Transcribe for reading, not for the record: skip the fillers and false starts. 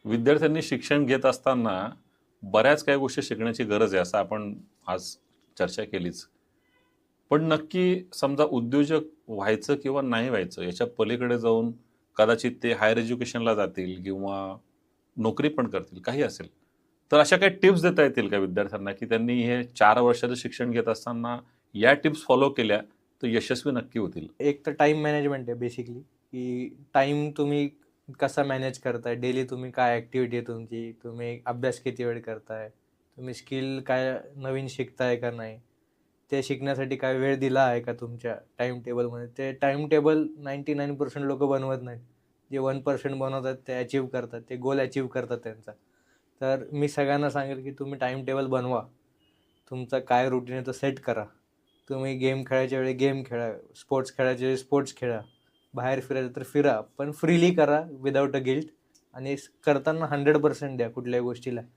विद्यार्थ्यांनी शिक्षण घेत असताना बऱ्याच काही गोष्टी शिकण्याची गरज आहे, असं आपण आज चर्चा केलीच. पण नक्की समजा उद्योजक व्हायचं किंवा नाही व्हायचं याच्या पलीकडे जाऊन कदाचित ते हायर एज्युकेशनला जातील किंवा नोकरी पण करतील, काही असेल. तर अशा काही टिप्स देता येतील का विद्यार्थ्यांना, की त्यांनी हे 4 वर्षाचं शिक्षण घेत असताना या टिप्स फॉलो केल्या तर यशस्वी नक्की होतील? एक तर टाईम मॅनेजमेंट आहे बेसिकली, की टाईम तुम्ही कसा मॅनेज करताय, डेली तुम्ही काय ॲक्टिव्हिटी आहे तुमची, तुम्ही अभ्यास किती वेळ करताय, तुम्ही स्किल काय नवीन शिकताय का नाही, ते शिकण्यासाठी काय वेळ दिला आहे का तुमच्या टाईम टेबलमध्ये. ते टाईम टेबल 99% लोकं बनवत नाहीत. जे 1% बनवतात ते अचीव्ह करतात, ते गोल अचीव्ह करतात त्यांचा. तर मी सगळ्यांना सांगेल की तुम्ही टाईम टेबल बनवा. तुमचा काय रुटीन आहे तो सेट करा. तुम्ही गेम खेळायच्या वेळी गेम खेळा, स्पोर्ट्स खेळायच्या वेळी स्पोर्ट्स खेळा. बाहेर फिरायचं तर फिरा, पण फ्रीली करा विदाऊट अ गिल्ट आणि करताना 100% द्या कुठल्याही गोष्टीला.